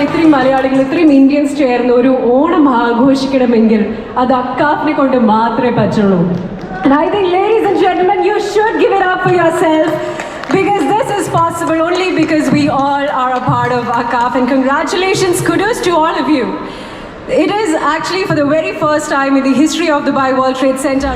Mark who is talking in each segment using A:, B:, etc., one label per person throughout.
A: ഇത്രയും മലയാളികൾ ഇത്രയും ഇന്ത്യൻസ് ചേർന്ന് ഒരു ഓണം ആഘോഷിക്കണമെങ്കിൽ അത് അക്കാഫിനെ കൊണ്ട് മാത്രമേ പറ്റുള്ളൂ. And I think, ladies and gentlemen, you should give it up for yourself, because this is possible only because we all are a part of AKAF. And congratulations, kudos to all of you. It is actually for the very first time in the history of Dubai World Trade Center.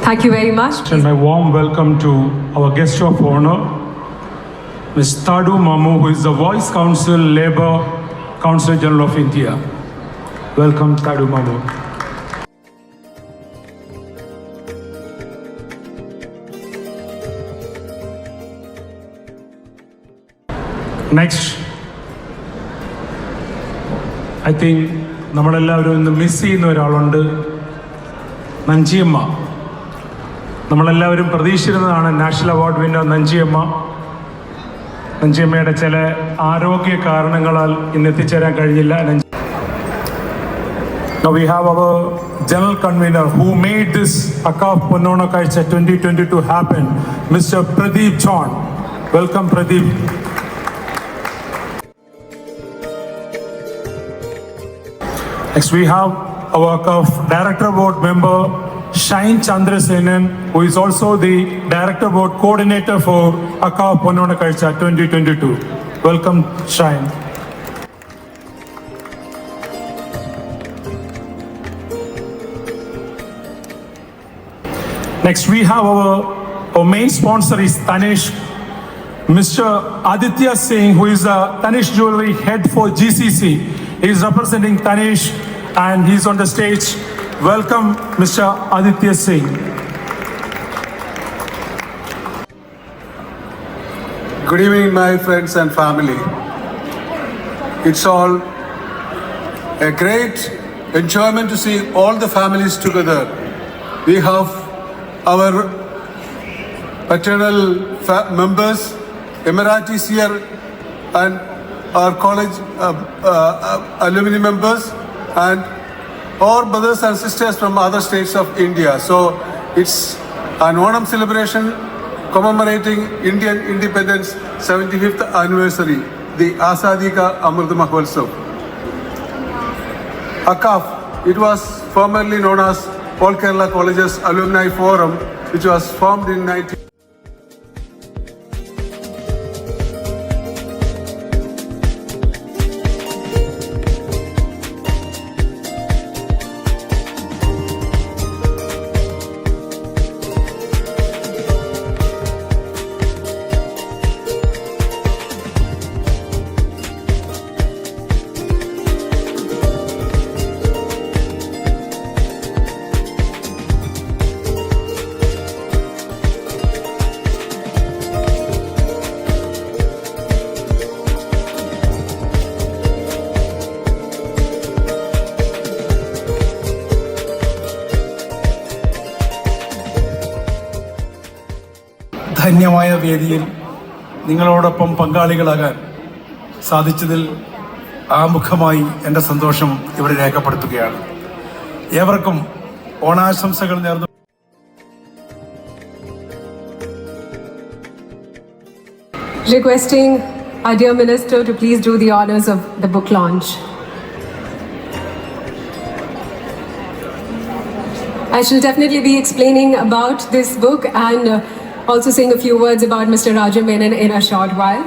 A: Thank you very much.
B: And my warm welcome to our guest of honor, Ms. Thadu Mamu, who is the Voice Council, Labour Council General of India. Welcome, Thadu Mamu. Next, I think നമ്മളെല്ലാവരും ഇന്ന് miss ചെയ്യുന്ന ഒരാളുണ്ട്, നഞ്ചിയമ്മ. നമ്മളെല്ലാവരും പ്രതീക്ഷിച്ചിരുന്നതാണ് national award winner നഞ്ചിയമ്മയുടെ ചില ആരോഗ്യ കാരണങ്ങളാൽ ഇന്ന് എത്തിച്ചേരാൻ കഴിഞ്ഞില്ല. Now we have our general convener who made this AKAF Ponnona Kazhcha 2022 happen, Mr. Pradeep John. Welcome, Pradeep. Next we have our AKAF Director Board member Shine Chandrasenan, who is also the Director Board Coordinator for AKAF Ponnona Kazhcha 2022. Welcome, Shine. Next we have our main sponsor is Tanish. Mr. Aditya Singh, who is the Tanish Jewelry Head for GCC. He is representing Tanish and he is on the stage. Welcome, Mr. Aditya Singh.
C: Good evening, my friends and family. It's all a great enjoyment to see all the families together. We have our paternal members, Emiratis here, and our college alumni members, and all brothers and sisters from other states of India. So it's an Onam celebration commemorating Indian independence 75th anniversary, the Azadi Ka Amrit Mahotsav. AKAF, it was formerly known as All Kerala Colleges Alumni Forum, which was formed in 19...
B: ധന്യമായ വേദിയിൽ നിങ്ങളോടൊപ്പം പങ്കാളികളാകാൻ സാധിച്ചതിൽ ആമുഖമായി എൻ്റെ സന്തോഷം ഇവിടെ രേഖപ്പെടുത്തുകയാണ്. ഏവർക്കും ഓണാശംസകൾ നേർന്നു.
A: Requesting our dear Minister to please do the honors of the book launch. I shall definitely be explaining about this book and also saying a few words about Mr. Raju Menon in a short while.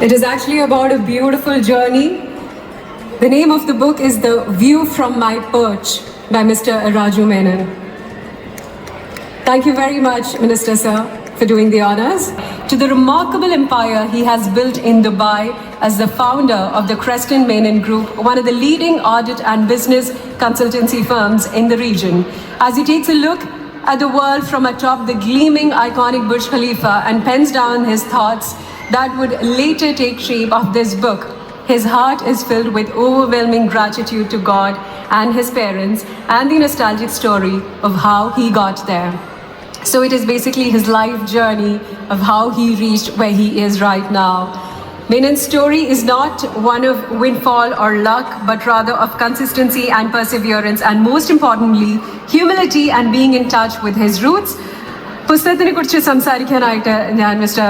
A: It is actually about a beautiful journey. The name of the book is The View from My Perch by Mr. Raju Menon. Thank you very much, Minister Sir, for doing the honors. To the remarkable empire he has built in Dubai as the founder of the Creston Menon Group, one of the leading audit and business consultancy firms in the region. As he takes a look at the world from atop the gleaming iconic Burj Khalifa and pens down his thoughts that would later take shape of this book, his heart is filled with overwhelming gratitude to God and his parents and the nostalgic story of how he got there. So it is basically his life journey of how he reached where he is right now. Menon's story is not one of windfall or luck, but rather of consistency and perseverance, and most importantly, humility and being in touch with his roots. പുസ്തകത്തിനെ കുറിച്ച് സംസാരിക്കാനായിട്ട് ഞാൻ mister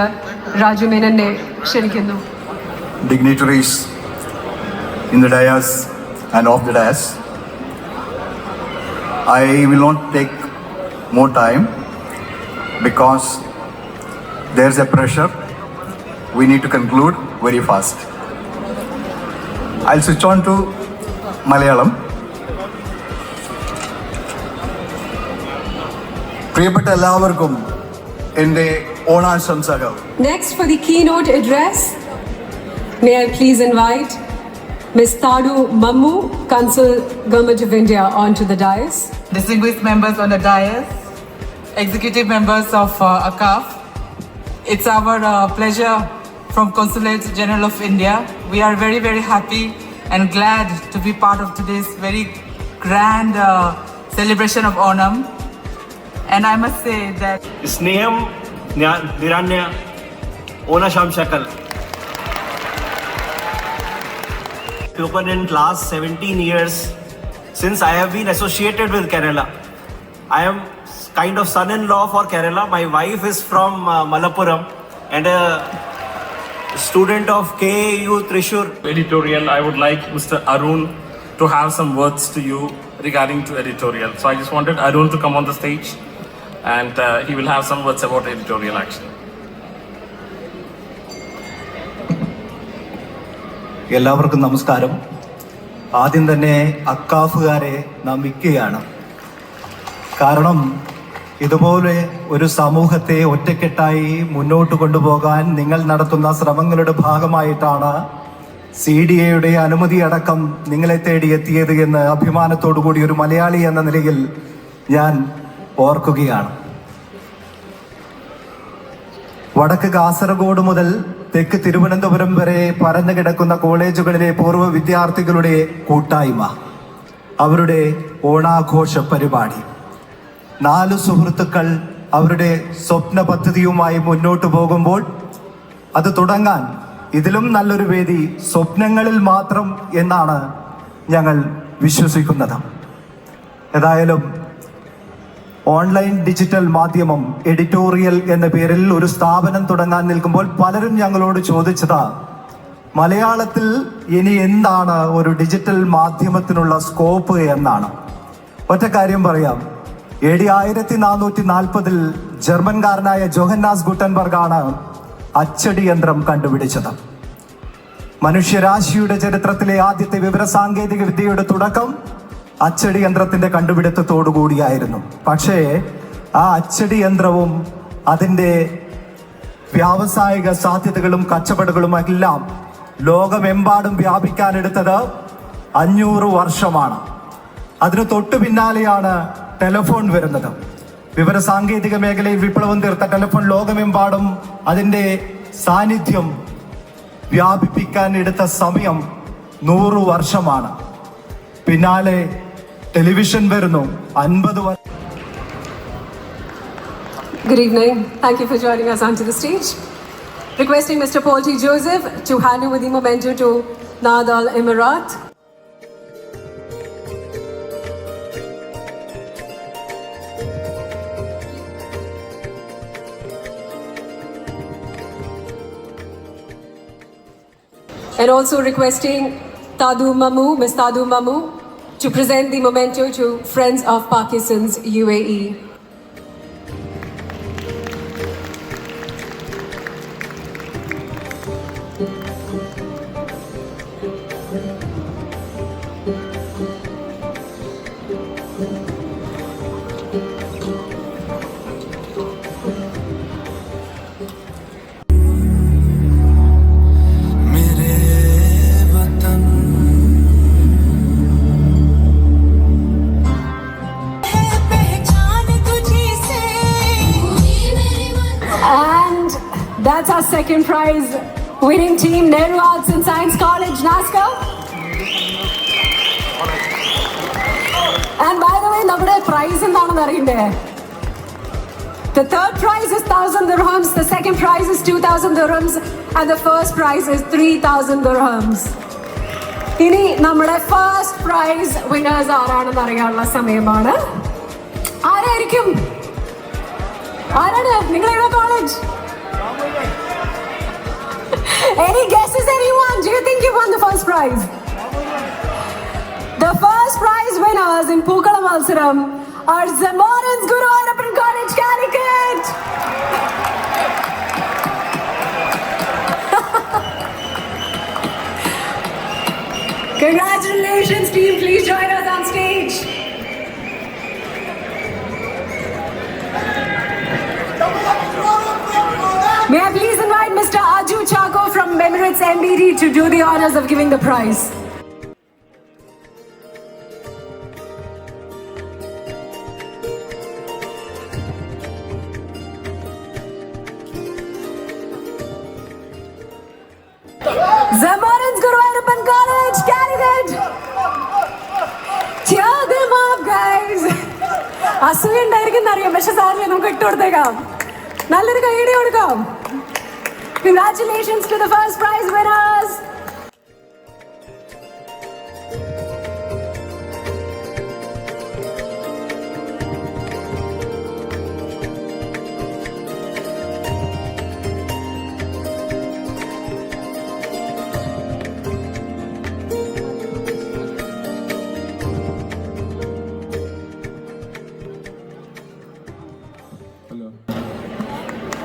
A: Raju മേനനെ ക്ഷണിക്കുന്നു.
D: Dignitaries in the dais and off the dais, I will not take more time because there's a pressure. We need to conclude very fast. I'll switch on to Malayalam. പ്രിയപ്പെട്ട എല്ലാവർക്കും എൻ്റെ ഓണാശംസകൾ.
A: Next, for the keynote address, may I please invite Ms. Tadu Mammu, Consul, Government of India, onto the dais.
E: Distinguished members on the dais, executive members of ACAF, it's our pleasure from Consulate General of India. We are very, very happy and glad to be part of today's very grand celebration of Onam. And I must say that
F: സ്നേഹം നിറഞ്ഞ ഓണാശംസകൾ. Spoken in last 17 years since I have been associated with Kerala. I am kind of son-in-law for Kerala. My wife is from Malappuram and a student of KU Thrissur.
G: Editorial, I would like Mr. Arun to have some words to you regarding to editorial. So I just wanted Arun to come on the stage and he will have some words about editorial action.
D: എല്ലാവർക്കും നമസ്കാരം. ആദ്യം തന്നെ അക്കാഫുകാരെ നമിക്കുകയാണ്. കാരണം ഇതുപോലെ ഒരു സമൂഹത്തെ ഒറ്റക്കെട്ടായി മുന്നോട്ട് കൊണ്ടുപോകാൻ നിങ്ങൾ നടത്തുന്ന ശ്രമങ്ങളുടെ ഭാഗമായിട്ടാണ് CDAയുടെ അനുമതി അടക്കം നിങ്ങളെ തേടി എത്തിയത് എന്ന് അഭിമാനത്തോടു കൂടി ഒരു മലയാളി എന്ന നിലയിൽ ഞാൻ ഓർക്കുകയാണ്. വടക്ക് കാസർഗോഡ് മുതൽ തെക്ക് തിരുവനന്തപുരം വരെ പരന്നു കിടക്കുന്ന കോളേജുകളിലെ പൂർവ്വ വിദ്യാർത്ഥികളുടെ കൂട്ടായ്മ, അവരുടെ ഓണാഘോഷ പരിപാടി, 4 സുഹൃത്തുക്കൾ അവരുടെ സ്വപ്ന പദ്ധതിയുമായി മുന്നോട്ട് പോകുമ്പോൾ അത് തുടങ്ങാൻ ഇതിലും നല്ലൊരു വേദി സ്വപ്നങ്ങളിൽ മാത്രം എന്നാണ് ഞങ്ങൾ വിശ്വസിക്കുന്നത്. ഏതായാലും ഓൺലൈൻ ഡിജിറ്റൽ മാധ്യമം എഡിറ്റോറിയൽ എന്ന പേരിൽ ഒരു സ്ഥാപനം തുടങ്ങാൻ നിൽക്കുമ്പോൾ പലരും ഞങ്ങളോട് ചോദിച്ചത് മലയാളത്തിൽ ഇനി എന്താണ് ഒരു ഡിജിറ്റൽ മാധ്യമത്തിനുള്ള സ്കോപ്പ് എന്നാണ്. ഒറ്റ കാര്യം പറയാം, AD 1440 ജർമ്മൻകാരനായ ജോഹന്നാസ് ഗുട്ടൻബർഗാണ് അച്ചടി യന്ത്രം കണ്ടുപിടിച്ചത്. മനുഷ്യരാശിയുടെ ചരിത്രത്തിലെ ആദ്യത്തെ വിവരസാങ്കേതിക വിദ്യയുടെ തുടക്കം അച്ചടി യന്ത്രത്തിന്റെ കണ്ടുപിടുത്തത്തോടു കൂടിയായിരുന്നു. പക്ഷേ ആ അച്ചടി യന്ത്രവും അതിൻ്റെ വ്യാവസായിക സാധ്യതകളും കച്ചവടങ്ങളും എല്ലാം ലോകമെമ്പാടും വ്യാപിക്കാനെടുത്തത് 500 വർഷമാണ്.
H: അതിന് തൊട്ടു പിന്നാലെയാണ് ടെലിഫോൺ വരുന്നത്. വിവര സാങ്കേതിക മേഖലയിൽ വിപ്ലവം തീർത്ത ടെലിഫോൺ ലോകമെമ്പാടും അതിൻ്റെ സാന്നിധ്യം വ്യാപിപ്പിക്കാൻ എടുത്ത സമയം 100 വർഷമാണ്. പിന്നാലെ ടെലിവിഷൻ വരുന്നു, 50 വർഷം.
A: Good evening. Thank you for joining us onto the stage. Requesting Mr. Paul T. Joseph to hand over the memento to Nad Al Emirat. And also requesting Tadu Mamu, Ms. Tadu Mamu, to present the memento to Friends of Parkinson's UAE. And that's our second prize winning team, Nehru Arts and Science College, NASCA. And by the way, നമ്മുടെ prize എന്താണെന്ന് അറിയണ്ടേ? The third prize is 1,000 dirhams, the second prize is 2,000 dirhams, and the first prize is 3,000 dirhams. ഇനി നമ്മുടെ first prize winners ആരാണെന്ന് അറിയാനുള്ള സമയമാണ്. ആരായിരിക്കും? ആരാണ്? നിങ്ങളുടെ college? Any guesses, anyone? Do you think you won the first prize? The first prize winners in Pookkala Malsaram are Zamorans Guru Ayappan College, Calicut. Congratulations, team. Please join us on stage. May I please invite Mr. Aju Chako from Emirates MBD to do the honors of giving the prize. Zamorans Guru Ayappan College, Calicut. Cheer them up, guys. അസൂയുണ്ടായിരിക്കും അറിയാം, പക്ഷെ സാറിന് നമുക്ക് ഇട്ട് കൊടുത്തേക്കാം. നല്ലൊരു കൈയടി കൊടുക്കാം. Congratulations to the first prize winners.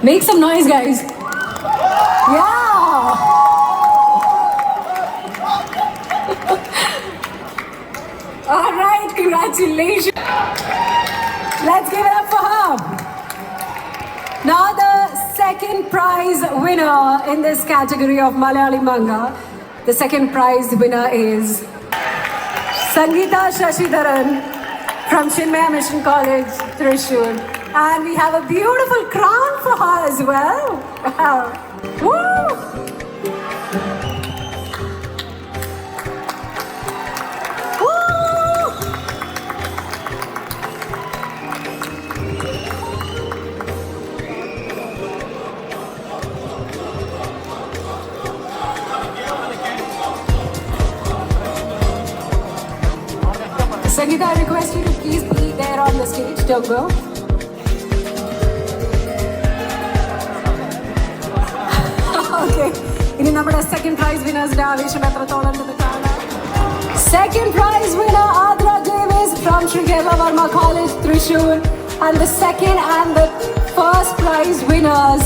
A: Make some noise, guys. Yeah. All right, congratulations. Let's give it up for her. Now the second prize winner in this category of Malayali manga. The second prize winner is Sangeeta Shashidharan from Chinmaya Mission College, Thrissur. And we have a beautiful crown for her as well. Wow. Woo! Woo! Sangeeta, I request you to please be there on the stage. Don't go. Okay. ഇനി നമ്മുടെ second prize വിന്നേഴ്സിന്റെ ആവേശം എത്രത്തോളം ഉണ്ടെന്ന് കാണാം. Second prize winner Adra Davis from Sri Keva Varma College, Thrissur. And the second and the first prize winners,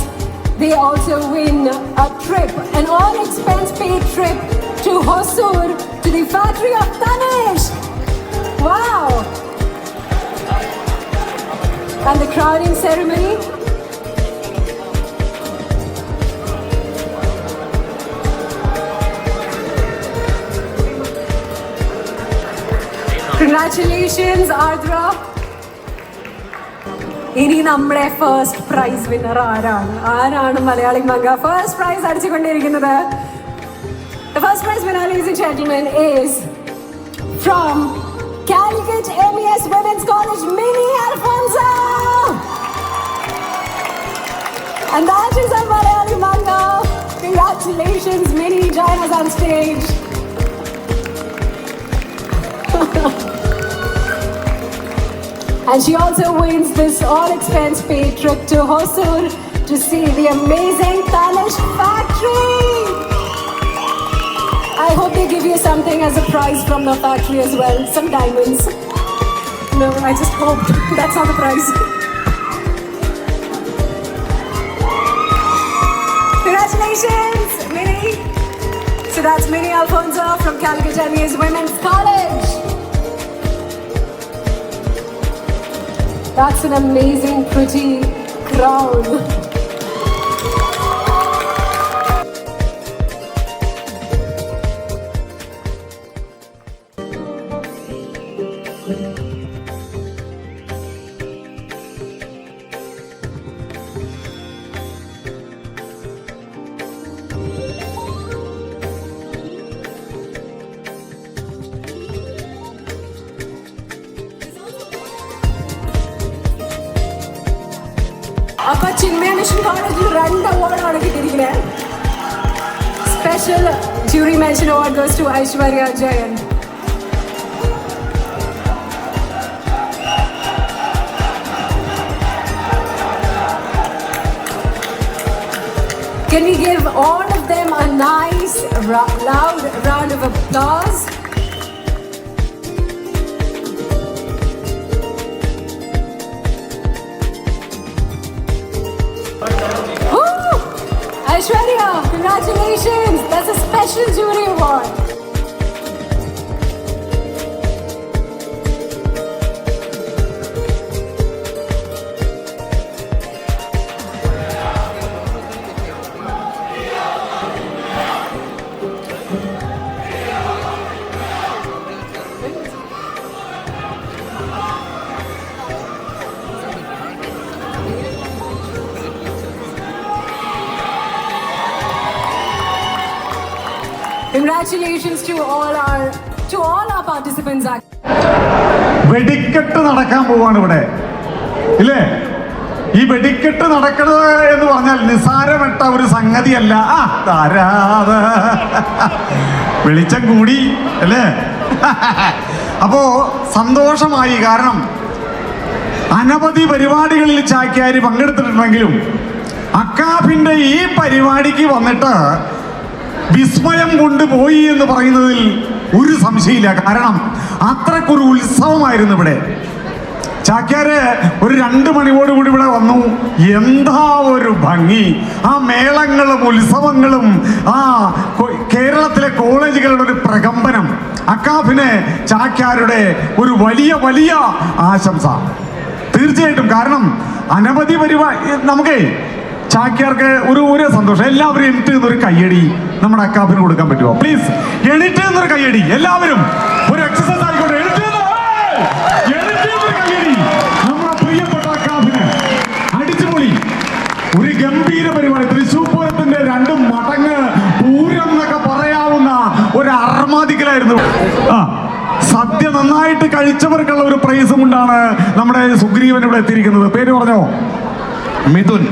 A: they also win a trip, an all-expense paid trip to Hosur, to the factory of Tanish. Wow! And the crowning ceremony. Congratulations, Ardra. ഇനി നമ്മുടെ first prize winner ആരാണ് മലയാളി മംഗ first prize അടിച്ചുകൊണ്ടിരിക്കുന്നത്? The first prize winner, ladies and gentlemen, is from Calicut MES Women's College, Mini Alfonso. And that is our Malayali Manga. Congratulations, Mini, join us on stage. And she also wins this all-expense paid trip to Hosur to see the amazing Tanish factory. I hope they give you something as a prize from the factory as well, some diamonds. No, I just hope that's not the prize. Congratulations, Mini. So that's Mini Alfonso from Calicut MES Women's College. That's an amazing, pretty crown. അപ്പൊ Chinmaya mission കോളേജിൽ 2 അവാർഡാണ് കിട്ടിയിരിക്കുന്നത്. Special jury mention award goes to Aishwarya Jayan. Can we give all of them a nice loud round of applause? Aishwarya, congratulations! That's a special jury award. Congratulations to all our participants.
I: വെടിക്കെട്ട് നടക്കാൻ പോവാണ് ഇവിടെ, ഇല്ലേ? ഈ വെടിക്കെട്ട് നടക്കുന്നത് എന്ന് പറഞ്ഞാൽ നിസാരപ്പെട്ട ഒരു സംഗതിയല്ല. വെളിച്ചം കൂടി അല്ലേ? അപ്പോ സന്തോഷമായി. കാരണം അനവധി പരിപാടികളിൽ ചാക്യാര് പങ്കെടുത്തിട്ടുണ്ടെങ്കിലും അക്കാഫിന്റെ ഈ പരിപാടിക്ക് വന്നിട്ട് വിസ്മയം കൊണ്ടുപോയി എന്ന് പറയുന്നതിൽ ഒരു സംശയമില്ല. കാരണം അത്രക്കൊരു ഉത്സവമായിരുന്നു ഇവിടെ. ചാക്യാര് ഒരു 2 മണിയോടുകൂടി ഇവിടെ വന്നു. എന്താ ഒരു ഭംഗി! ആ മേളങ്ങളും ഉത്സവങ്ങളും ആ കേരളത്തിലെ കോളേജുകളുടെ ഒരു പ്രകമ്പനം. അക്കാഫിന് ചാക്യാരുടെ ഒരു വലിയ വലിയ ആശംസ തീർച്ചയായിട്ടും. കാരണം അനവധി പരിപാടി നമുക്ക് ചാക്യാർക്ക് ഒരു സന്തോഷം. എല്ലാവരും എണീറ്റ് നിന്നൊരു കയ്യടി നമ്മുടെ അക്കാഫിന് കൊടുക്കാൻ പറ്റുമോ? പ്ലീസ് എണീറ്റ് നിന്നൊരു കയ്യടി. എല്ലാവരും ഒരു എക്സസൈസ് ആയിക്കോട്ടെ. എണീറ്റ് നിന്നൊരു കയ്യടി നമ്മുടെ പ്രിയപ്പെട്ട അക്കാഫിന്. അടിച്ചുപൊളി ഒരു ഗംഭീര പരിപാടി. തൃശ്ശൂർ പൂരത്തിന്റെ 2 മടങ്ങ് പൂരം എന്നൊക്കെ പറയാവുന്ന ഒരു അർമാദിക്കലായിരുന്നു. സദ്യ നന്നായിട്ട് കഴിച്ചവർക്കുള്ള ഒരു പ്രൈസും കൊണ്ടാണ് നമ്മുടെ സുഗ്രീവൻ ഇവിടെ എത്തിയിരിക്കുന്നത്. പേര് പറഞ്ഞോ?
J: മിഥുൻ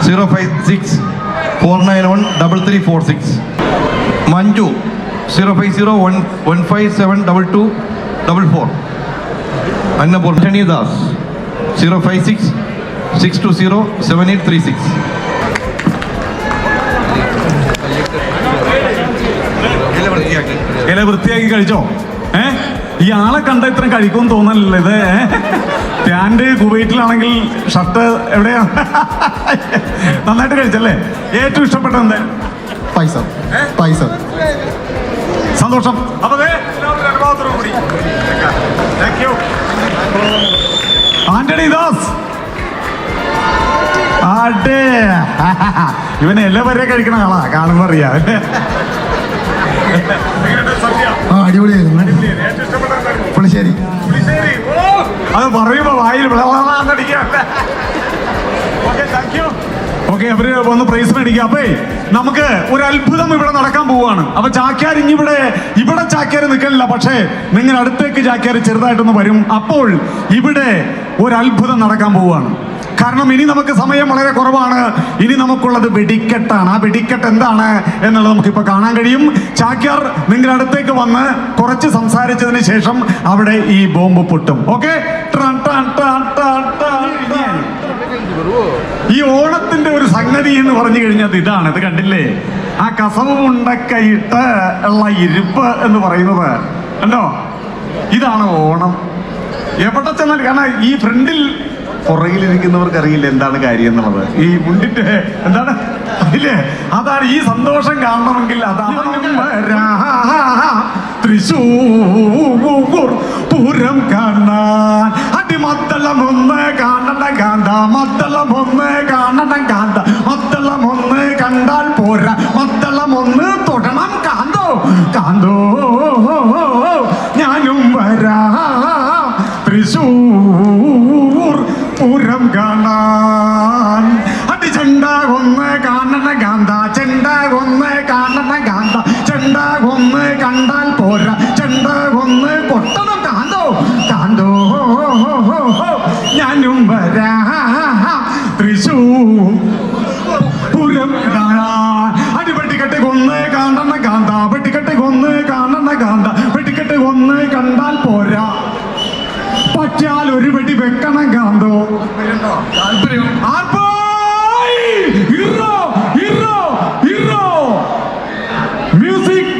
J: 056-491-3346. മഞ്ജു 050-157-2244. അന്നപൂർണിദാസ് 056-620-7836.
I: ഇല വൃത്തിയാക്കി കഴിച്ചോ? ഈ ആളെ കണ്ട ഇത്ര കഴിക്കുമെന്ന് തോന്നലല്ലോ ഇത്. പാൻറ് കുവൈറ്റിലാണെങ്കിൽ ഷർട്ട് എവിടെയാ? നന്നായിട്ട് കഴിച്ചല്ലേ? ഏറ്റവും ഇഷ്ടപ്പെട്ട എന്താ? പൈസ. സന്തോഷം. അപ്പൊ അനുഭവത്തോടുകൂടി ആന്റണി ദാസ്. ആട്ടെ, ഇവന് എല്ലാ വരെ കഴിക്കണ ആളാ, കാണുമ്പോ അറിയാം.
J: അടിപൊളിയായിരുന്നു. പുളിശ്ശേരി.
I: അത് പറയുമ്പോ വായിൽ ഓക്കെ, അവര് വന്ന് പ്രൈസ് മേടിക്കുക. അപ്പേ നമുക്ക് ഒരു അത്ഭുതം ഇവിടെ നടക്കാൻ പോവുകയാണ്. അപ്പൊ ചാക്യാർ ഇവിടെ ചാക്യാർ നിൽക്കണില്ല, പക്ഷേ നിങ്ങൾ അടുത്തേക്ക് ചാക്യാർ ചെറുതായിട്ടൊന്ന് വരും. അപ്പോൾ ഇവിടെ ഒരു അത്ഭുതം നടക്കാൻ പോവുകയാണ്. കാരണം ഇനി നമുക്ക് സമയം വളരെ കുറവാണ്. ഇനി നമുക്കുള്ളത് വെടിക്കെട്ടാണ്. ആ വെടിക്കെട്ട് എന്താണ് എന്നുള്ളത് നമുക്കിപ്പോൾ കാണാൻ കഴിയും. ചാക്യാർ നിങ്ങളുടെ അടുത്തേക്ക് വന്ന് കുറച്ച് സംസാരിച്ചതിന് ശേഷം അവിടെ ഈ ബോംബ് പൊട്ടും. ഓക്കെ, ഈ ഓണത്തിന്റെ ഒരു സംഗതി എന്ന് പറഞ്ഞു കഴിഞ്ഞാൽ ഇതാണ്. ഇത് കണ്ടില്ലേ, ആ കസവ് ഉണ്ടക്കയിട്ട് ഉള്ള ഇരുപ്പ് എന്ന് പറയുന്നത് കണ്ടോ, ഇതാണ് ഓണം. എവിടെ ചെന്നാൽ കാരണം ഈ ഫ്രണ്ടിൽ പുറകിലിരിക്കുന്നവർക്ക് അറിയില്ല എന്താണ് കാര്യം എന്നുള്ളത്. ഈ മുണ്ടിട്ട് എന്താണ് അറിയില്ലേ, അതാണ് ഈ സന്തോഷം കാണണമെങ്കിൽ അതാണ് തൃശ്ശൂർ പൂരം കാണാൻ അടിമദ്ദളമൊന്ന് കാണണ്ട കാന്ത, മദ്ദളമൊന്ന് കാണണ്ട കാന്ത, മദ്ദളമൊന്ന് കണ്ടാൽ പോരാ, മദ്ദളമൊന്ന് തൊടണം കാന്തോ കാന്തോ, ഞാനും വരാ തൃശ്ശൂർ പൂരം കാണാൻ. അടി ചെണ്ട ഒന്ന് കാണണ കാന്ത, ചെണ്ട ഒന്ന് കാണണ കാന്ത, ചെണ്ട ഒന്ന് കണ്ടാൽ പോരാ, ചെണ്ട ഒന്ന് കൊട്ടണം കാന്തോ കാന്തോ, ഞാനും വരാ തൃശ്ശൂർ പൂരം കാണാൻ. അടി വെട്ടിക്കെട്ട് കൊന്ന് കാണണ കാന്ത, വെട്ടിക്കെട്ട് കൊന്ന് കാണണ കാന്ത, വെട്ടിക്കെട്ട് കൊന്ന് കണ്ടാൽ പോരാ, പറ്റാൽ ഒരു വെടി വെക്കണം കാന്തോ. താല്പര്യം മ്യൂസിക്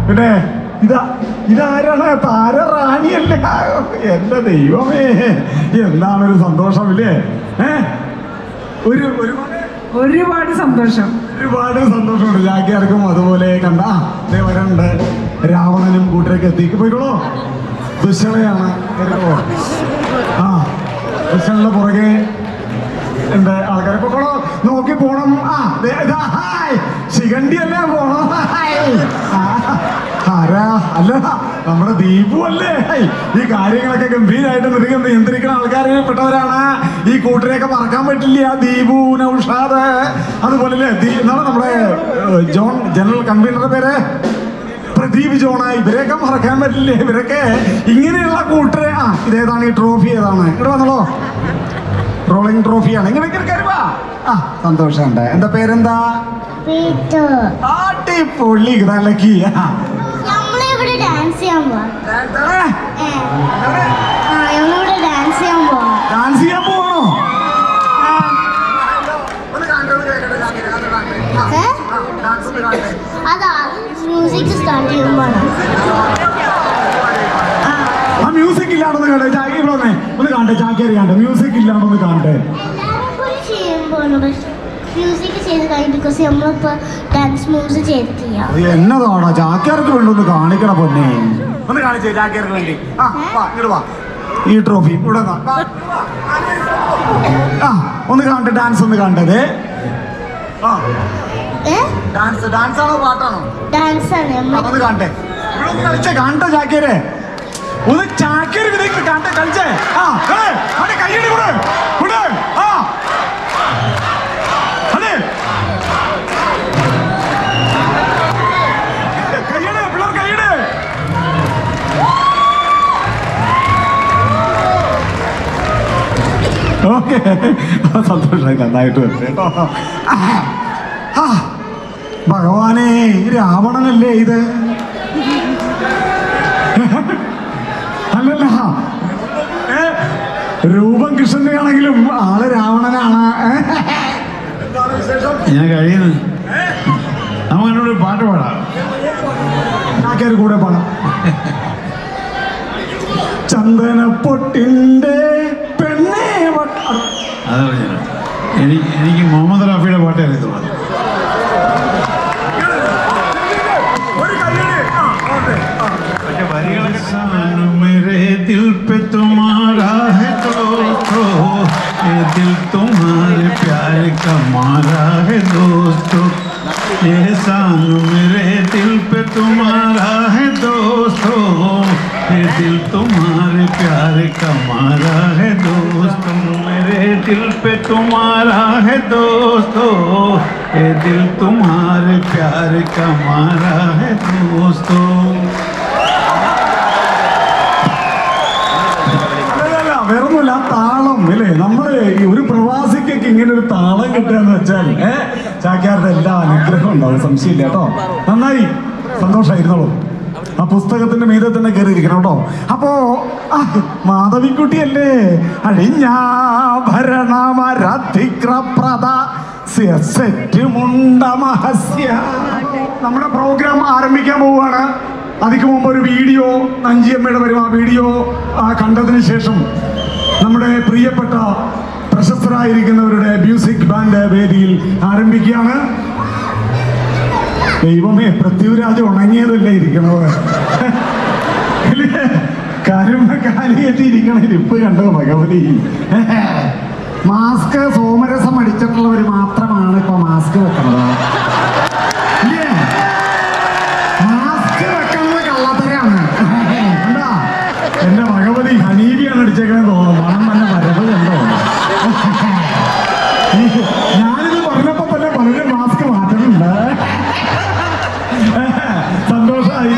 I: പിന്നെ ഇതാരാണ്? താരറാണിയല്ലേ? എന്റെ ദൈവമേ, എന്താണൊരു സന്തോഷമില്ലേ?
A: ഒരുപാട് സന്തോഷം,
I: ഒരുപാട് സന്തോഷമുണ്ട്. ജാക്കിയാർക്കും അതുപോലെ കണ്ട വരണ്ട് രാവണനും കൂട്ടരൊക്കെ എത്തിക്ക് പോയിക്കോളൂ. ദുശ്ശളയാണ് ആ ദുശ്ശളുടെ പുറകെ ഉണ്ട് ആൾക്കാരെ പൊക്കോളൂ, നോക്കി പോണം. ശിഖണ്ഡി അല്ലേ പോണം? ആരാ? അല്ല, നമ്മുടെ ദീപു അല്ലേ? ഈ കാര്യങ്ങളൊക്കെ ഗംഭീരമായിട്ട് നിയന്ത്രിക്കുന്ന ആൾക്കാരെ പെട്ടവരാണ്. ഈ കൂട്ടരെയൊക്കെ മറക്കാൻ പറ്റില്ല. ദീപു, നൗഷാദ്, അതുപോലെ എന്താണ് നമ്മുടെ ജോൺ, ജനറൽ കൺവീനറുടെ പേര് പ്രദീപ് ജോണ്. ഇവരെയൊക്കെ മറക്കാൻ പറ്റില്ലേ? ഇവരൊക്കെ ഇങ്ങനെയുള്ള കൂട്ടരെ. ഇതേതാണ് ഈ ട്രോഫി? ഏതാണ്? ഇവിടെ വന്നോളൂ. റോളിംഗ് ട്രോഫിയാണ്. ഇങ്ങനെ കരുവാ. ആ സന്തോഷമുണ്ട്. എന്താ പേരെന്താ? അടിപൊളി തലക്കി.
K: നമ്മളിവിടെ ഡാൻസ് ചെയ്യാൻ പോവാ. നമ്മളിവിടെ ഡാൻസ് ചെയ്യാൻ പോവാ.
I: ഡാൻസ് ചെയ്യാൻ പോകണോ?
K: അതാ മ്യൂസിക് സ്റ്റാർട്ട് ചെയ്യുമ്പോഴാണ്.
I: ആ മ്യൂസിക് ഇല്ലാണ്ടൊന്ന് കണ്ടേ. ചാക്കിയുടെ ഒന്ന് കാണട്ടെ. ചാക്കേറി കാണട്ടെ. മ്യൂസിക് ഇല്ലാണ്ടൊന്ന് കാണട്ടെ.
K: എല്ലാവരും കൂടി ചെയ്യുമ്പോഴാണ്. പക്ഷെ മ്യൂസിക് ചെയ്ത് കഴിഞ്ഞു. ബിക്കോസ് നമ്മളിപ്പോ ഡാൻസ് മൂവ്സ് ചെയ്തിട്ടില്ല.
I: എന്നതാണോ ചാക്കേർക്ക് വേണ്ടി ഒന്ന് കാണിക്കണ പൊന്നെ. ഒന്ന് കാണിച്ചേ ചാക്കേർക്ക് വേണ്ടി. ആ വാ ഇങ്ങോട്ട് വാ. ഈ ട്രോഫി ഇവിടെ ആ ഒന്ന് കാണട്ടെ. ഡാൻസ് ഒന്ന് കണ്ടത്. ഡാൻസ് ഡാൻസ് ആണോ പാട്ടാണോ?
K: ഡാൻസ് ആണ്.
I: ഒന്ന് കാണട്ടെ. ഇവിടെ ഒന്ന് കളിച്ചേ. കാണട്ടെ ചാക്കേരെ. ഒന്ന് ചാക്കേര് കാണട്ടെ. കളിച്ചേ. ആ കയ്യടി കൂടെ കൂടെ. ആ അതെ കയ്യട് പിള്ളേർ കയ്യട്. ഓക്കെ സന്തോഷമായി. നന്നായിട്ട് വരട്ടെ കേട്ടോ. ഭഗവാനെ രാവണനല്ലേ ഇത്? അല്ലല്ല രൂപം കൃഷ്ണന്റെ ആണെങ്കിലും ആള് രാവണനാണ്.
L: ഞാൻ കഴിയുന്നു. നമുക്ക് എന്നോട് പാട്ട് പാടാം.
I: ആൾക്കാർ കൂടെ പാടാം. ചന്ദനപ്പൊട്ടിന്റെ പെണ്ണേ.
L: അതറിഞ്ഞു. എനിക്ക് മുഹമ്മദ് റാഫിയുടെ പാട്ട് അറിയത്തുള്ളൂ. मेरे दिल पे तुम्हारा है दोस्तों, ये दिल तुम्हारे प्यार का मारा है दोस्तों, ये शान मेरे दिल पे तुम्हारा है दोस्तों, ये दिल तुम्हारे प्यार का मारा है दोस्तों, मेरे दिल पे तुम्हारा है दोस्तों, ये दिल तुम्हारे प्यार का मारा है दोस्तों.
I: വേറൊന്നുമില്ല, താളം അല്ലേ. നമ്മള് ഈ ഒരു പ്രവാസിക്കൊക്കെ ഇങ്ങനെ ഒരു താളം കിട്ടുകയെന്ന് വെച്ചാൽ ചാക്യാരുടെ എല്ലാ അനുഗ്രഹം ഉണ്ടാവും. സംശയമില്ല കേട്ടോ. നന്നായി സന്തോഷമായിരുന്നോളൂ. ആ പുസ്തകത്തിന്റെ മീതെ തന്നെ കയറിയിരിക്കണം കേട്ടോ. അപ്പോ മാധവിക്കുട്ടിയല്ലേ നമ്മുടെ പ്രോഗ്രാം ആരംഭിക്കാൻ പോവുകയാണ്. അതിക്ക് മുമ്പ് ഒരു വീഡിയോ നഞ്ചിയമ്മയുടെ വരും. ആ വീഡിയോ കണ്ടതിന് ശേഷം നമ്മുടെ പ്രിയപ്പെട്ട പ്രശസ്തരായിരിക്കുന്നവരുടെ മ്യൂസിക് ബാൻഡ് വേദിയിൽ ആരംഭിക്കുകയാണ്. ദൈവമേ, പൃഥ്വിരാജ് ഉണങ്ങിയതല്ലേ ഇരിക്കണത്. കാലിയേറ്റിരിക്കണ ഇരിപ്പ് കണ്ടോ ഭഗവതി. മാസ്ക് സോമരസം അടിച്ചിട്ടുള്ളവർ മാത്രമാണ് ഇപ്പൊ മാസ്ക് വെക്കുന്നത്. മാസ്ക് വെക്കുന്നത് കള്ളത്തരാണ്. എന്താ എന്റെ ഭഗവതി ഹനീബിയാണ് അടിച്ചേക്കണെന്ന് തോന്നുന്നു. മണം തന്നെ വരവ് കണ്ടോ. ഞാനിത് പറഞ്ഞപ്പോ തന്നെ പലരും മാസ്ക് മാറ്റുന്നുണ്ട്. സന്തോഷമായി.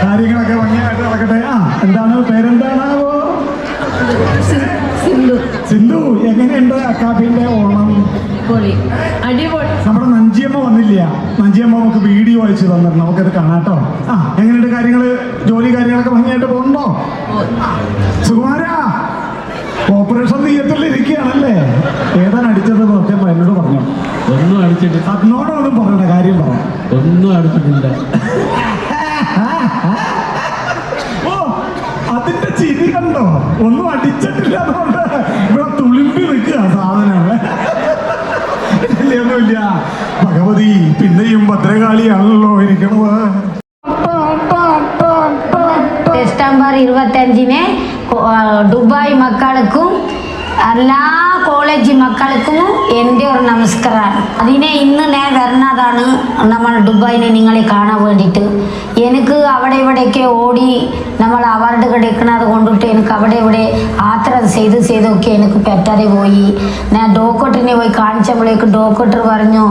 I: കാര്യങ്ങളൊക്കെ ഭംഗിയായിട്ട് നടക്കട്ടെ. എന്താണ് പേരെന്താണാവോ? സിന്ധു. എങ്ങനെയുണ്ട് അക്കാഫിന്റെ ഓണം? നമ്മുടെ നഞ്ചിയമ്മ വന്നില്ല. നഞ്ചിയമ്മ നമുക്ക് വീഡിയോ അയച്ചു തന്നിട്ടുണ്ട്. നമുക്കത് കാണാട്ടോ. എങ്ങനെയുണ്ട് കാര്യങ്ങള്? ജോലി കാര്യങ്ങളൊക്കെ ഭംഗിയായിട്ട് പോകുന്നുണ്ടോ? സുകുമാര ഓപ്പറേഷൻ തിയേറ്ററിൽ ഇരിക്കുകയാണല്ലേ. ഏതാണ് അടിച്ചത് നോക്കിയപ്പോ എന്നോട് പറഞ്ഞു.
L: ഒന്നും അടിച്ചിട്ടില്ല.
I: അതിനോടൊന്നും പറയണ കാര്യം പറ.
L: ഒന്നും അടിച്ചിട്ടില്ല.
I: ഓ, അതിന്റെ ചിരി കണ്ടോ? ഒന്നും അടിച്ചിട്ടില്ല. അതുകൊണ്ട് ഇവിടെ തുളുമ്പി നിൽക്കുക സാധനം. ഒന്നുമില്ല. ഭഗവതി പിന്നെയും ഭദ്രകാളിയാണല്ലോ ഇരിക്കണത്.
M: സെപ്റ്റംബർ 25 ദുബായ് മക്കൾക്കും എല്ലാ കോളേജ് മക്കൾക്കും എൻ്റെ ഒരു നമസ്കാരം. അതിനെ ഇന്ന് ഞാൻ വരുന്നതാണ് നമ്മൾ ദുബായിനെ നിങ്ങളെ കാണാൻ വേണ്ടിയിട്ട്. എനിക്ക് അവിടെ ഇവിടെയൊക്കെ ഓടി നമ്മൾ അവാർഡ് കിടക്കുന്നത് കൊണ്ടിട്ട് എനിക്ക് അവിടെ ഇവിടെ യാത്ര ചെയ്തൊക്കെ എനിക്ക് പറ്റാതെ പോയി. ഞാൻ ഡോക്ടറിനെ പോയി കാണിച്ചപ്പോഴേക്ക് ഡോക്ടർ പറഞ്ഞു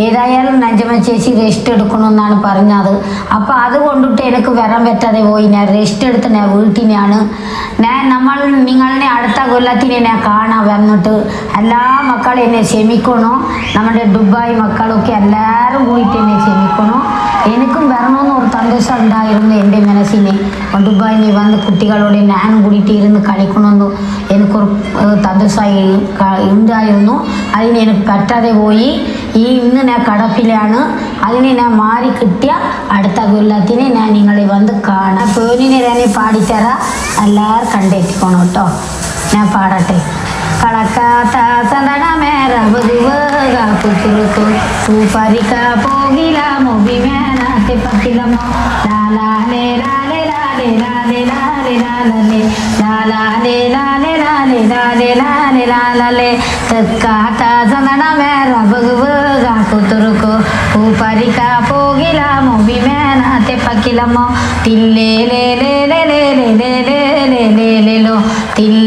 M: ഏതായാലും നജമ ചേച്ചി റെസ്റ്റ് എടുക്കണമെന്നാണ് പറഞ്ഞത്. അപ്പോൾ അതുകൊണ്ടിട്ട് എനിക്ക് വരാൻ പറ്റാതെ പോയി. ഞാൻ റെസ്റ്റ് എടുത്ത് ഞാൻ വീട്ടിനാണ്. നിങ്ങളെ അടുത്ത കൊല്ലത്തിനെ ഞാൻ കാണാൻ വന്നിട്ട് എല്ലാ മക്കളും എന്നെ ക്ഷമിക്കണോ. നമ്മുടെ ദുബായ് മക്കളൊക്കെ എല്ലാവരും കൂടിയിട്ട് എന്നെ ക്ഷമിക്കണോ. എനിക്കും വരണമെന്ന് ഒരു സന്തോഷം ഉണ്ടായിരുന്നു എൻ്റെ മനസ്സിന്. ദുബായിൽ വന്ന് കുട്ടികളോട് ഞാനും കൂടിയിട്ട് ഇരുന്ന് കളിക്കണമെന്ന് എനിക്കൊരു സന്തോഷമായി ഉണ്ടായിരുന്നു. അതിന് എനിക്ക് പറ്റാതെ പോയി. ഇന്ന് ഞാൻ കടപ്പിലാണ്. അതിനെ ഞാൻ മാറി കിട്ടിയ അടുത്ത കൊല്ലത്തിന് ഞാൻ നിങ്ങളെ വന്ന് കാണാം. പേനിനെ ഞാൻ പാടിത്തരാം, എല്ലാവരും കണ്ടെത്തിക്കണം കേട്ടോ. ഞാൻ പാടട്ടെ. കളക്കാത്ത സദനമേറ പുത്തുറുക്കു പൂപ്പരിക്ക പോകില മൊബിമേനത്തെ പക്കിലമോ ലാലാലേ ലാലേ ലാലേ ലാലേ ലാലേ ലാലേ ലാലാലേ ലാലേ ലാലേ ലാലേ ലാലേ ലാലേ തെക്കാത്ത സദനമേറ പുത്തുറുക്കു പൂപ്പരിക്ക പോകില മൊബിമേനത്തെ പക്കിലമോ തില്ലേ ലേ ലേ ലേ ലേ ലേ ലേ ലേ ലേ ലേ ലോ തില്ല